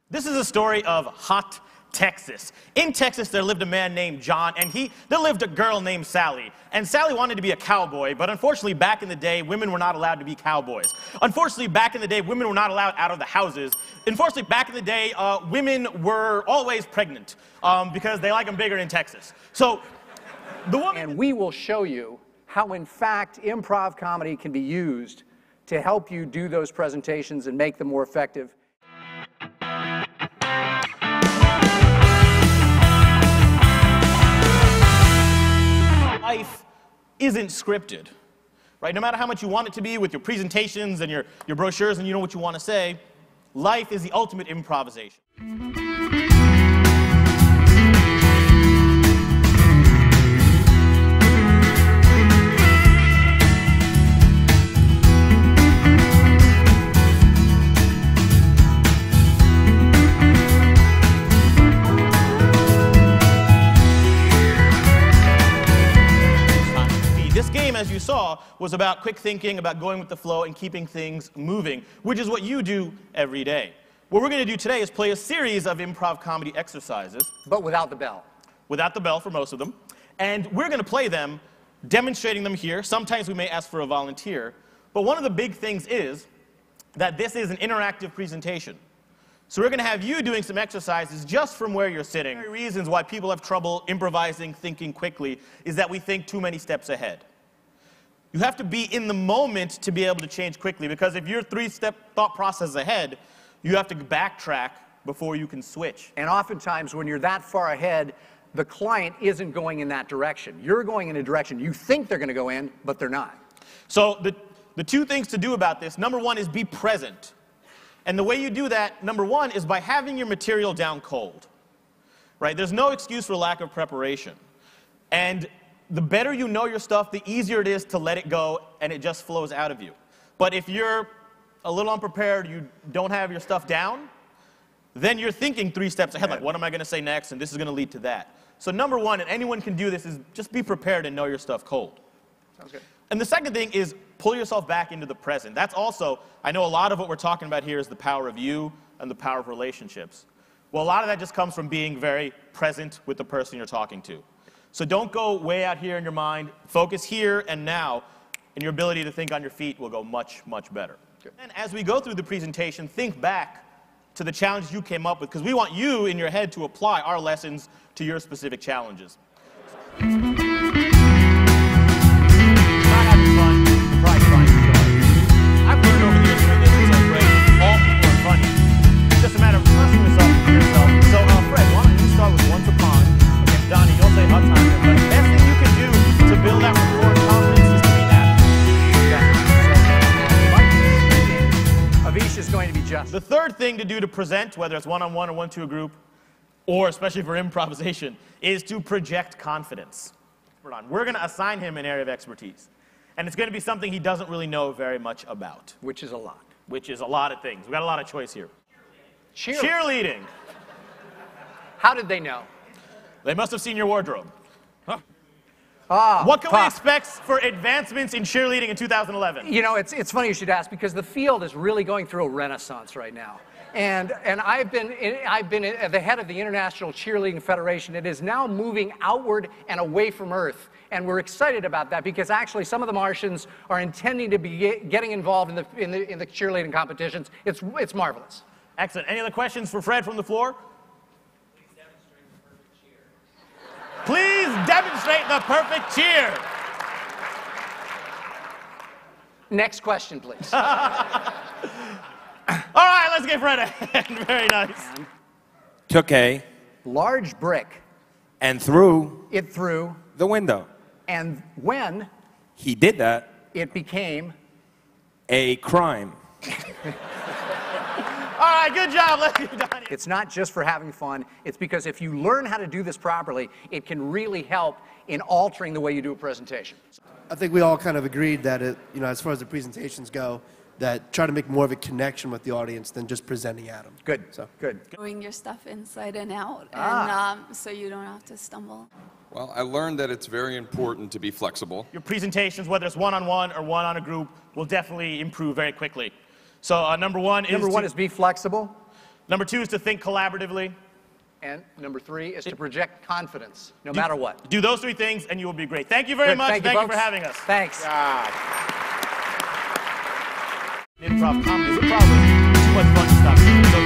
This is a story of hot Texas. In Texas, there lived a man named John, and there lived a girl named Sally. And Sally wanted to be a cowboy, but unfortunately, back in the day, women were not allowed to be cowboys. Unfortunately, back in the day, women were not allowed out of the houses. Unfortunately, back in the day, women were always pregnant because they like them bigger in Texas. So the woman... And we will show you how, in fact, improv comedy can be used to help you do those presentations and make them more effective. Life isn't scripted, right? No matter how much you want it to be with your presentations and your brochures and you know what you want to say, life is the ultimate improvisation. This game, as you saw, was about quick thinking, about going with the flow and keeping things moving, which is what you do every day. What we're going to do today is play a series of improv comedy exercises. But without the bell. Without the bell for most of them. And we're going to play them, demonstrating them here. Sometimes we may ask for a volunteer. But one of the big things is that this is an interactive presentation. So we're going to have you doing some exercises just from where you're sitting. One of the reasons why people have trouble improvising, thinking quickly, is that we think too many steps ahead. You have to be in the moment to be able to change quickly, because if you're 3-step thought process ahead, you have to backtrack before you can switch. And oftentimes when you're that far ahead, the client isn't going in that direction. You're going in a direction you think they're going to go in, but they're not. So the two things to do about this, number one is be present. And the way you do that, number one, is by having your material down cold. Right? There's no excuse for lack of preparation. And the better you know your stuff, the easier it is to let it go, and it just flows out of you. But if you're a little unprepared, you don't have your stuff down, then you're thinking 3 steps ahead, like, what am I going to say next, and this is going to lead to that. So number one, and anyone can do this, is just be prepared and know your stuff cold. Sounds good. And the second thing is pull yourself back into the present. That's also, I know a lot of what we're talking about here is the power of you and the power of relationships. Well, a lot of that just comes from being very present with the person you're talking to. So don't go way out here in your mind. Focus here and now, and your ability to think on your feet will go much, much better. Good. And as we go through the presentation, think back to the challenges you came up with, because we want you in your head to apply our lessons to your specific challenges. I've learned over the years doing this, it's so great. All people are funny. It's just a matter of trusting yourself to yourself. So, Fred, why don't you start with Once Upon? Okay, Donnie, you'll say Hot Time. But the best thing you can do to build that rapport and confidence is to be natural. Avish is going to be just. The third thing to do to present, whether it's one-on-one or one to a group, or especially for improvisation, is to project confidence. We're going to assign him an area of expertise. And it's going to be something he doesn't really know very much about. Which is a lot. Which is a lot of things. We've got a lot of choice here. Cheerleading. Cheerleading. How did they know? They must have seen your wardrobe. Huh. What can we expect for advancements in cheerleading in 2011? You know, it's funny you should ask, because the field is really going through a renaissance right now. And I've been at the head of the International Cheerleading Federation. It is now moving outward and away from Earth. And we're excited about that, because actually some of the Martians are intending to be getting involved in the cheerleading competitions. It's marvelous. Excellent. Any other questions for Fred from the floor? Please demonstrate the perfect cheer. Next question, please. All right, let's give Fred a hand. Very nice. Took a large brick and threw it through the window. And when he did that, it became a crime. All right, good job. Let's get done. It's not just for having fun. It's because if you learn how to do this properly, it can really help in altering the way you do a presentation. I think we all kind of agreed that, as far as the presentations go, that try to make more of a connection with the audience than just presenting at them. Good. So good. Doing your stuff inside and out, and so you don't have to stumble. Well, I learned that it's very important to be flexible. Your presentations, whether it's one-on-one or one on a group, will definitely improve very quickly. So number one is be flexible. Number 2 is to think collaboratively. And number 3 is to project confidence, no matter what. Do those 3 things and you will be great. Thank you very much. Thank you folks. for having us. Thanks. Improv comedy is probably too much fun to stop.